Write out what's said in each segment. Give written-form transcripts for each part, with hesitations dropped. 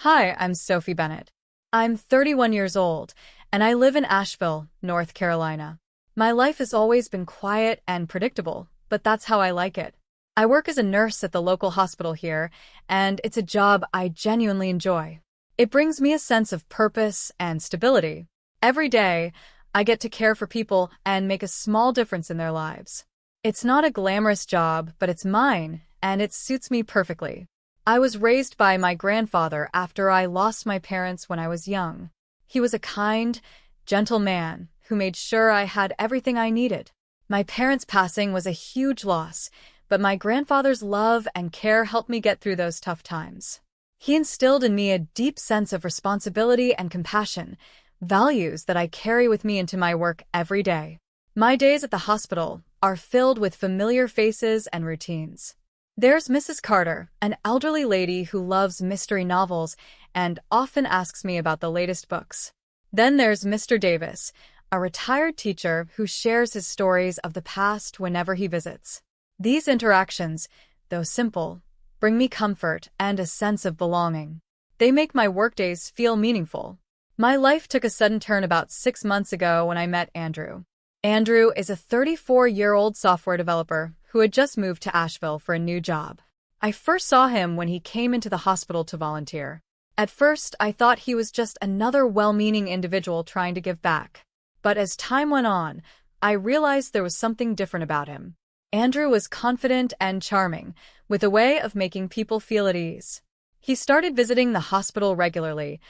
Hi, I'm Sophie Bennett. I'm 31 years old, and I live in Asheville, North Carolina. My life has always been quiet and predictable, but that's how I like it. I work as a nurse at the local hospital here, and it's a job I genuinely enjoy. It brings me a sense of purpose and stability. Every day, I get to care for people and make a small difference in their lives. It's not a glamorous job, but it's mine, and it suits me perfectly. I was raised by my grandfather after I lost my parents when I was young. He was a kind, gentle man who made sure I had everything I needed. My parents' passing was a huge loss, but my grandfather's love and care helped me get through those tough times. He instilled in me a deep sense of responsibility and compassion, values that I carry with me into my work every day. My days at the hospital are filled with familiar faces and routines. There's Mrs. Carter, an elderly lady who loves mystery novels and often asks me about the latest books. Then there's Mr. Davis, a retired teacher who shares his stories of the past whenever he visits. These interactions, though simple, bring me comfort and a sense of belonging. They make my workdays feel meaningful. My life took a sudden turn about 6 months ago when I met Andrew. Andrew is a 34-year-old software developer who had just moved to Asheville for a new job. I first saw him when he came into the hospital to volunteer. At first, I thought he was just another well-meaning individual trying to give back. But as time went on, I realized there was something different about him. Andrew was confident and charming, with a way of making people feel at ease. He started visiting the hospital regularly,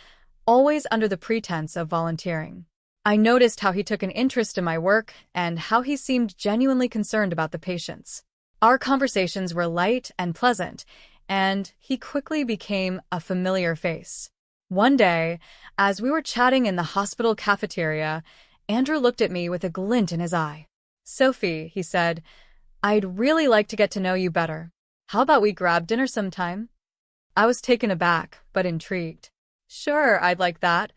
always under the pretense of volunteering. I noticed how he took an interest in my work and how he seemed genuinely concerned about the patients. Our conversations were light and pleasant, and he quickly became a familiar face. One day, as we were chatting in the hospital cafeteria, Andrew looked at me with a glint in his eye. "Sophie," he said, "I'd really like to get to know you better. How about we grab dinner sometime?" I was taken aback, but intrigued. "Sure, I'd like that,"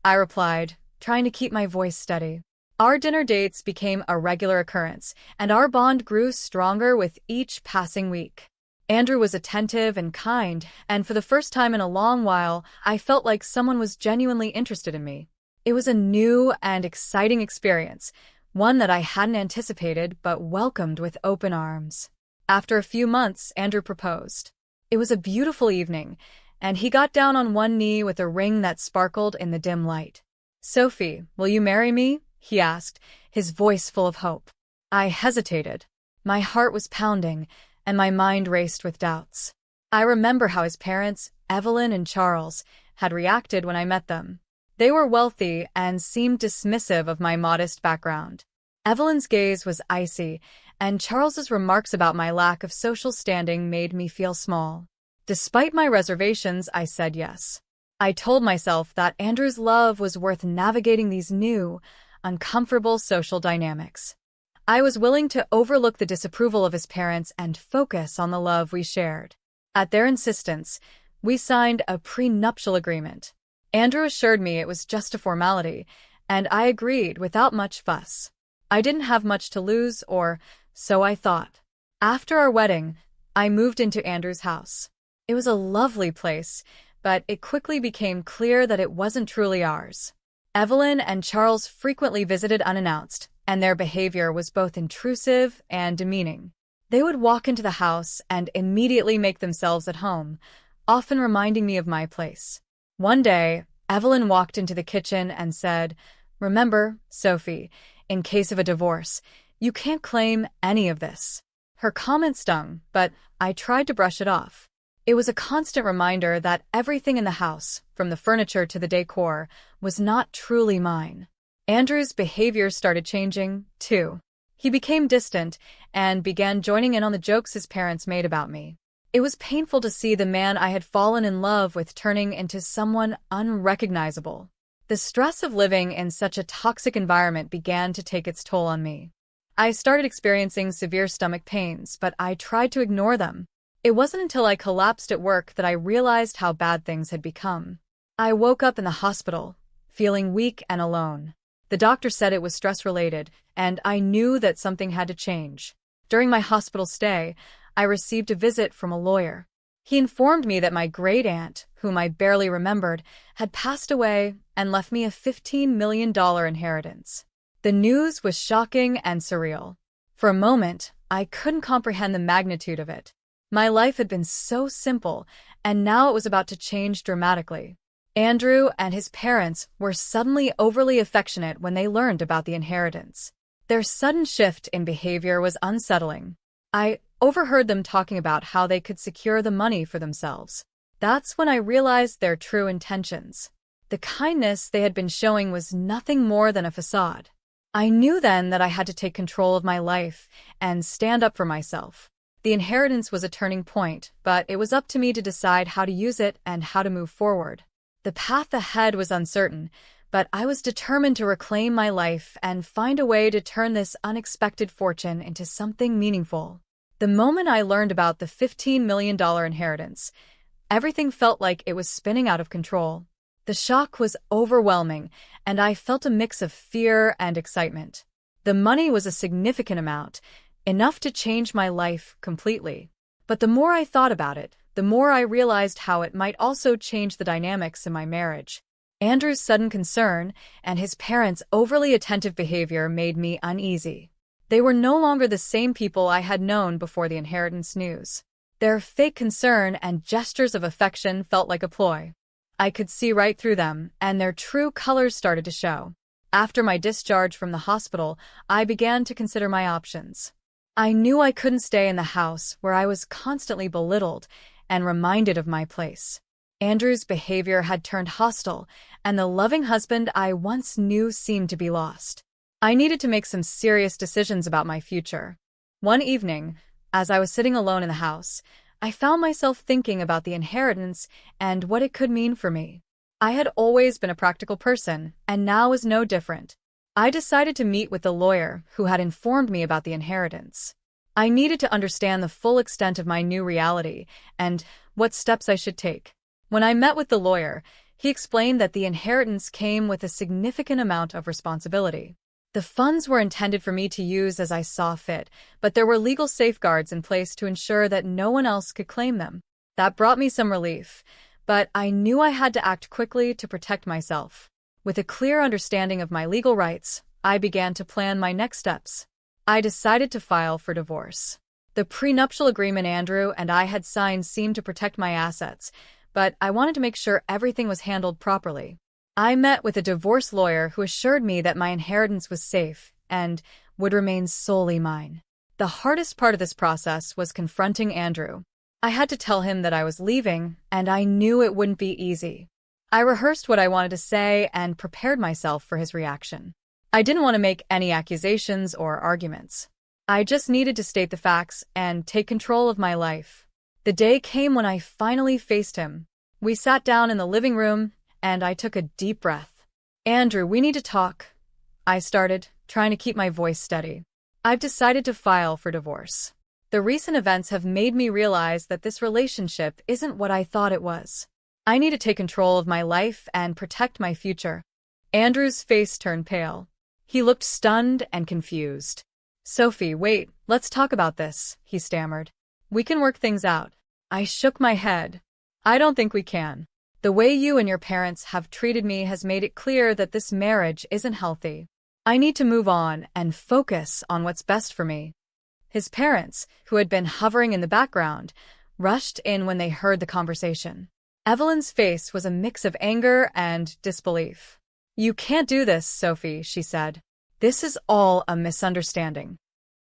I replied, trying to keep my voice steady. Our dinner dates became a regular occurrence, and our bond grew stronger with each passing week. Andrew was attentive and kind, and for the first time in a long while, I felt like someone was genuinely interested in me. It was a new and exciting experience, one that I hadn't anticipated but welcomed with open arms. After a few months, Andrew proposed. It was a beautiful evening, and he got down on one knee with a ring that sparkled in the dim light. "Sophie, will you marry me?" he asked, his voice full of hope. I hesitated. My heart was pounding, and my mind raced with doubts. I remember how his parents, Evelyn and Charles, had reacted when I met them. They were wealthy and seemed dismissive of my modest background. Evelyn's gaze was icy, and Charles's remarks about my lack of social standing made me feel small. Despite my reservations, I said yes. I told myself that Andrew's love was worth navigating these new, uncomfortable social dynamics. I was willing to overlook the disapproval of his parents and focus on the love we shared. At their insistence, we signed a prenuptial agreement. Andrew assured me it was just a formality, and I agreed without much fuss. I didn't have much to lose, or so I thought. After our wedding, I moved into Andrew's house. It was a lovely place, but it quickly became clear that it wasn't truly ours. Evelyn and Charles frequently visited unannounced, and their behavior was both intrusive and demeaning. They would walk into the house and immediately make themselves at home, often reminding me of my place. One day, Evelyn walked into the kitchen and said, "Remember, Sophie, in case of a divorce, you can't claim any of this." Her comment stung, but I tried to brush it off. It was a constant reminder that everything in the house, from the furniture to the decor, was not truly mine. Andrew's behavior started changing, too. He became distant and began joining in on the jokes his parents made about me. It was painful to see the man I had fallen in love with turning into someone unrecognizable. The stress of living in such a toxic environment began to take its toll on me. I started experiencing severe stomach pains, but I tried to ignore them. It wasn't until I collapsed at work that I realized how bad things had become. I woke up in the hospital, feeling weak and alone. The doctor said it was stress-related, and I knew that something had to change. During my hospital stay, I received a visit from a lawyer. He informed me that my great-aunt, whom I barely remembered, had passed away and left me a $15 million inheritance. The news was shocking and surreal. For a moment, I couldn't comprehend the magnitude of it. My life had been so simple, and now it was about to change dramatically. Andrew and his parents were suddenly overly affectionate when they learned about the inheritance. Their sudden shift in behavior was unsettling. I overheard them talking about how they could secure the money for themselves. That's when I realized their true intentions. The kindness they had been showing was nothing more than a facade. I knew then that I had to take control of my life and stand up for myself. The inheritance was a turning point, but it was up to me to decide how to use it and how to move forward. The path ahead was uncertain, but I was determined to reclaim my life and find a way to turn this unexpected fortune into something meaningful. The moment I learned about the $15 million inheritance, everything felt like it was spinning out of control. The shock was overwhelming, and I felt a mix of fear and excitement. The money was a significant amount, enough to change my life completely. But the more I thought about it, the more I realized how it might also change the dynamics in my marriage. Andrew's sudden concern and his parents' overly attentive behavior made me uneasy. They were no longer the same people I had known before the inheritance news. Their fake concern and gestures of affection felt like a ploy. I could see right through them, and their true colors started to show. After my discharge from the hospital, I began to consider my options. I knew I couldn't stay in the house where I was constantly belittled and reminded of my place. Andrew's behavior had turned hostile, and the loving husband I once knew seemed to be lost. I needed to make some serious decisions about my future. One evening, as I was sitting alone in the house, I found myself thinking about the inheritance and what it could mean for me. I had always been a practical person, and now was no different. I decided to meet with the lawyer who had informed me about the inheritance. I needed to understand the full extent of my new reality and what steps I should take. When I met with the lawyer, he explained that the inheritance came with a significant amount of responsibility. The funds were intended for me to use as I saw fit, but there were legal safeguards in place to ensure that no one else could claim them. That brought me some relief, but I knew I had to act quickly to protect myself. With a clear understanding of my legal rights, I began to plan my next steps. I decided to file for divorce. The prenuptial agreement Andrew and I had signed seemed to protect my assets, but I wanted to make sure everything was handled properly. I met with a divorce lawyer who assured me that my inheritance was safe and would remain solely mine. The hardest part of this process was confronting Andrew. I had to tell him that I was leaving, and I knew it wouldn't be easy. I rehearsed what I wanted to say and prepared myself for his reaction. I didn't want to make any accusations or arguments. I just needed to state the facts and take control of my life. The day came when I finally faced him. We sat down in the living room, and I took a deep breath. "Andrew, we need to talk," I started, trying to keep my voice steady. "I've decided to file for divorce. The recent events have made me realize that this relationship isn't what I thought it was. I need to take control of my life and protect my future." Andrew's face turned pale. He looked stunned and confused. "Sophie, wait, let's talk about this," he stammered. "We can work things out." I shook my head. "I don't think we can. The way you and your parents have treated me has made it clear that this marriage isn't healthy. I need to move on and focus on what's best for me." His parents, who had been hovering in the background, rushed in when they heard the conversation. Evelyn's face was a mix of anger and disbelief. "You can't do this, Sophie," she said. "This is all a misunderstanding."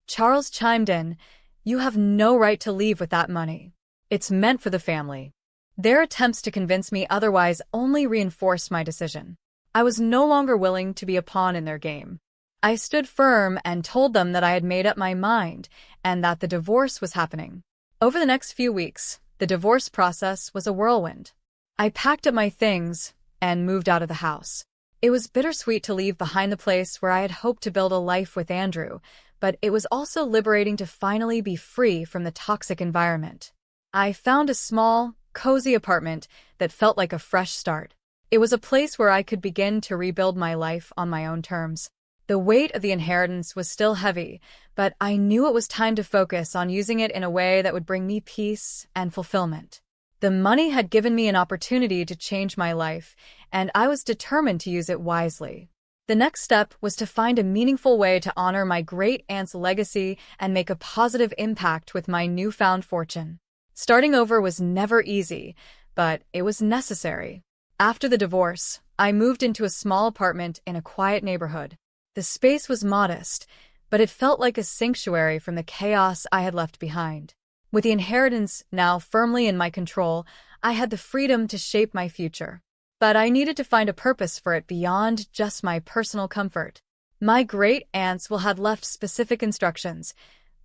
Charles chimed in. "You have no right to leave with that money. It's meant for the family." Their attempts to convince me otherwise only reinforced my decision. I was no longer willing to be a pawn in their game. I stood firm and told them that I had made up my mind and that the divorce was happening. Over the next few weeks, the divorce process was a whirlwind. I packed up my things and moved out of the house. It was bittersweet to leave behind the place where I had hoped to build a life with Andrew, but it was also liberating to finally be free from the toxic environment. I found a small, cozy apartment that felt like a fresh start. It was a place where I could begin to rebuild my life on my own terms. The weight of the inheritance was still heavy, but I knew it was time to focus on using it in a way that would bring me peace and fulfillment. The money had given me an opportunity to change my life, and I was determined to use it wisely. The next step was to find a meaningful way to honor my great-aunt's legacy and make a positive impact with my newfound fortune. Starting over was never easy, but it was necessary. After the divorce, I moved into a small apartment in a quiet neighborhood. The space was modest, but it felt like a sanctuary from the chaos I had left behind. With the inheritance now firmly in my control, I had the freedom to shape my future. But I needed to find a purpose for it beyond just my personal comfort. My great-aunts had left specific instructions.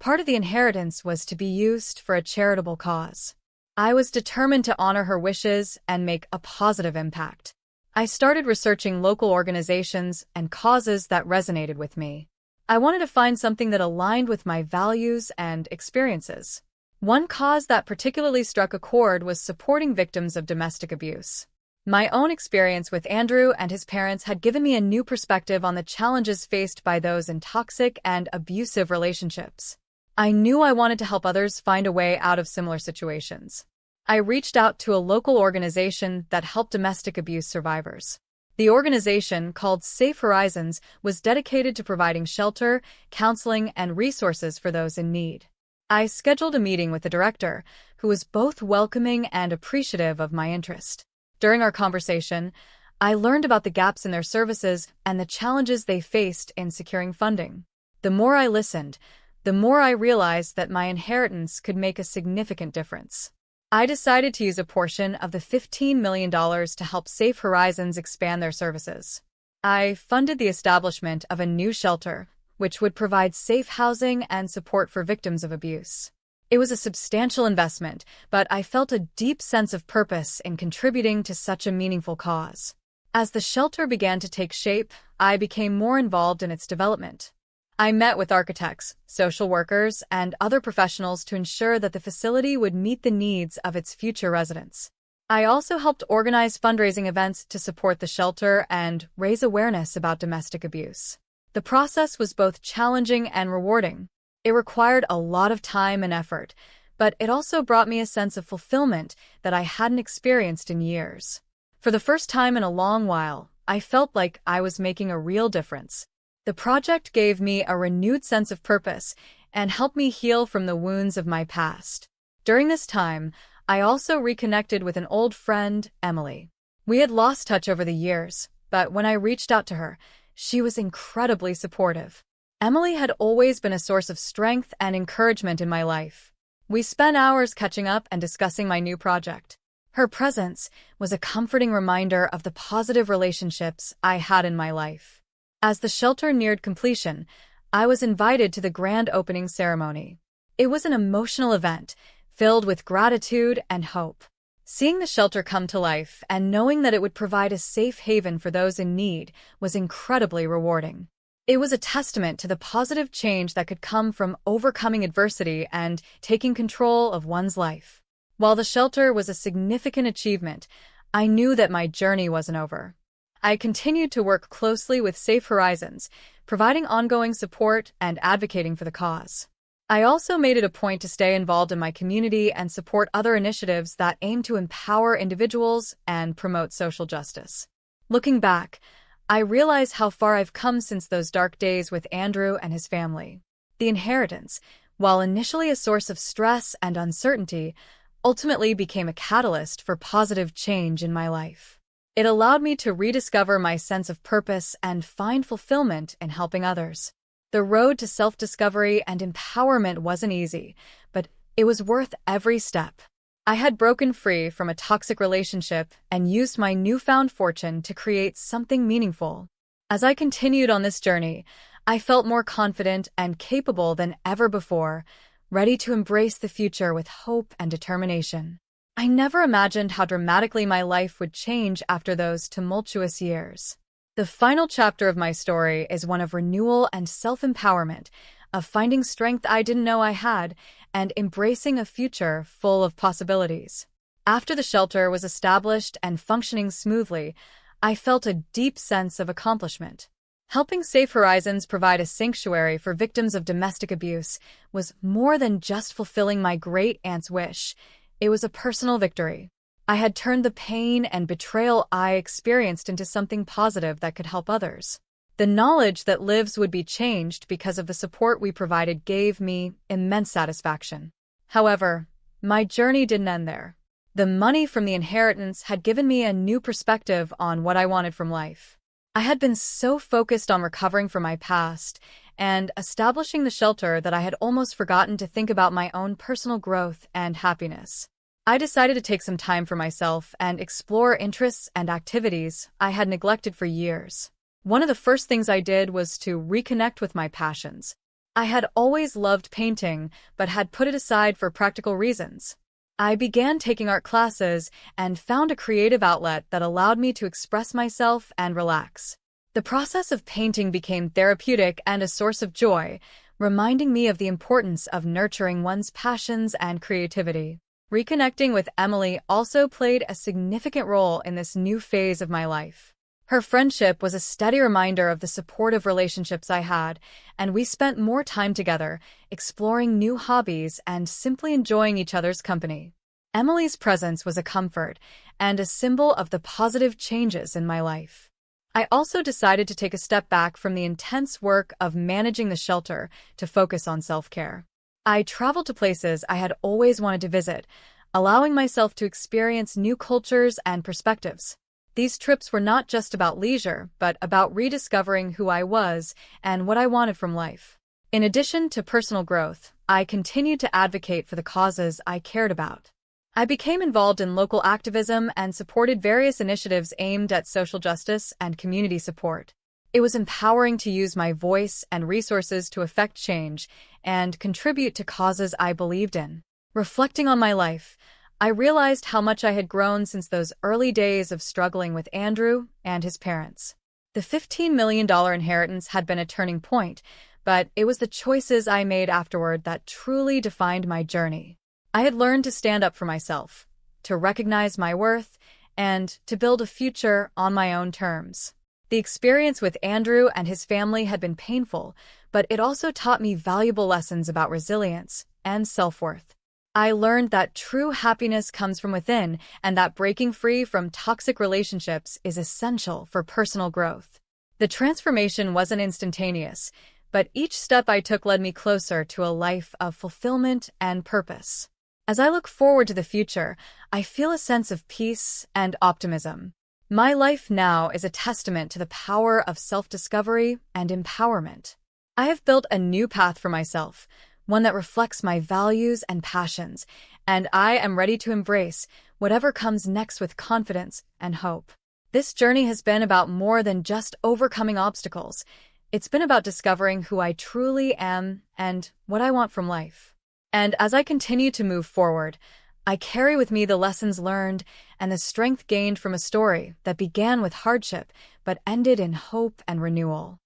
Part of the inheritance was to be used for a charitable cause. I was determined to honor her wishes and make a positive impact. I started researching local organizations and causes that resonated with me. I wanted to find something that aligned with my values and experiences. One cause that particularly struck a chord was supporting victims of domestic abuse. My own experience with Andrew and his parents had given me a new perspective on the challenges faced by those in toxic and abusive relationships. I knew I wanted to help others find a way out of similar situations. I reached out to a local organization that helped domestic abuse survivors. The organization, called Safe Horizons, was dedicated to providing shelter, counseling, and resources for those in need. I scheduled a meeting with the director, who was both welcoming and appreciative of my interest. During our conversation, I learned about the gaps in their services and the challenges they faced in securing funding. The more I listened, the more I realized that my inheritance could make a significant difference. I decided to use a portion of the $15 million to help Safe Horizons expand their services. I funded the establishment of a new shelter, which would provide safe housing and support for victims of abuse. It was a substantial investment, but I felt a deep sense of purpose in contributing to such a meaningful cause. As the shelter began to take shape, I became more involved in its development. I met with architects, social workers, and other professionals to ensure that the facility would meet the needs of its future residents. I also helped organize fundraising events to support the shelter and raise awareness about domestic abuse. The process was both challenging and rewarding. It required a lot of time and effort, but it also brought me a sense of fulfillment that I hadn't experienced in years. For the first time in a long while, I felt like I was making a real difference. The project gave me a renewed sense of purpose and helped me heal from the wounds of my past. During this time, I also reconnected with an old friend, Emily. We had lost touch over the years, but when I reached out to her, she was incredibly supportive. Emily had always been a source of strength and encouragement in my life. We spent hours catching up and discussing my new project. Her presence was a comforting reminder of the positive relationships I had in my life. As the shelter neared completion, I was invited to the grand opening ceremony. It was an emotional event, filled with gratitude and hope. Seeing the shelter come to life and knowing that it would provide a safe haven for those in need was incredibly rewarding. It was a testament to the positive change that could come from overcoming adversity and taking control of one's life. While the shelter was a significant achievement, I knew that my journey wasn't over. I continued to work closely with Safe Horizons, providing ongoing support and advocating for the cause. I also made it a point to stay involved in my community and support other initiatives that aim to empower individuals and promote social justice. Looking back, I realize how far I've come since those dark days with Andrew and his family. The inheritance, while initially a source of stress and uncertainty, ultimately became a catalyst for positive change in my life. It allowed me to rediscover my sense of purpose and find fulfillment in helping others. The road to self-discovery and empowerment wasn't easy, but it was worth every step. I had broken free from a toxic relationship and used my newfound fortune to create something meaningful. As I continued on this journey, I felt more confident and capable than ever before, ready to embrace the future with hope and determination. I never imagined how dramatically my life would change after those tumultuous years. The final chapter of my story is one of renewal and self-empowerment, of finding strength I didn't know I had, and embracing a future full of possibilities. After the shelter was established and functioning smoothly, I felt a deep sense of accomplishment. Helping Safe Horizons provide a sanctuary for victims of domestic abuse was more than just fulfilling my great-aunt's wish. It was a personal victory. I had turned the pain and betrayal I experienced into something positive that could help others. The knowledge that lives would be changed because of the support we provided gave me immense satisfaction. However, my journey didn't end there. The money from the inheritance had given me a new perspective on what I wanted from life. I had been so focused on recovering from my past and establishing the shelter that I had almost forgotten to think about my own personal growth and happiness. I decided to take some time for myself and explore interests and activities I had neglected for years. One of the first things I did was to reconnect with my passions. I had always loved painting, but had put it aside for practical reasons. I began taking art classes and found a creative outlet that allowed me to express myself and relax. The process of painting became therapeutic and a source of joy, reminding me of the importance of nurturing one's passions and creativity. Reconnecting with Emily also played a significant role in this new phase of my life. Her friendship was a steady reminder of the supportive relationships I had, and we spent more time together, exploring new hobbies and simply enjoying each other's company. Emily's presence was a comfort and a symbol of the positive changes in my life. I also decided to take a step back from the intense work of managing the shelter to focus on self-care. I traveled to places I had always wanted to visit, allowing myself to experience new cultures and perspectives. These trips were not just about leisure, but about rediscovering who I was and what I wanted from life. In addition to personal growth, I continued to advocate for the causes I cared about. I became involved in local activism and supported various initiatives aimed at social justice and community support. It was empowering to use my voice and resources to affect change and contribute to causes I believed in. Reflecting on my life, I realized how much I had grown since those early days of struggling with Andrew and his parents. The $15 million inheritance had been a turning point, but it was the choices I made afterward that truly defined my journey. I had learned to stand up for myself, to recognize my worth, and to build a future on my own terms. The experience with Andrew and his family had been painful, but it also taught me valuable lessons about resilience and self-worth. I learned that true happiness comes from within and that breaking free from toxic relationships is essential for personal growth. The transformation wasn't instantaneous, but each step I took led me closer to a life of fulfillment and purpose. As I look forward to the future, I feel a sense of peace and optimism. My life now is a testament to the power of self-discovery and empowerment. I have built a new path for myself, one that reflects my values and passions, and I am ready to embrace whatever comes next with confidence and hope. This journey has been about more than just overcoming obstacles. It's been about discovering who I truly am and what I want from life. And as I continue to move forward, I carry with me the lessons learned and the strength gained from a story that began with hardship but ended in hope and renewal.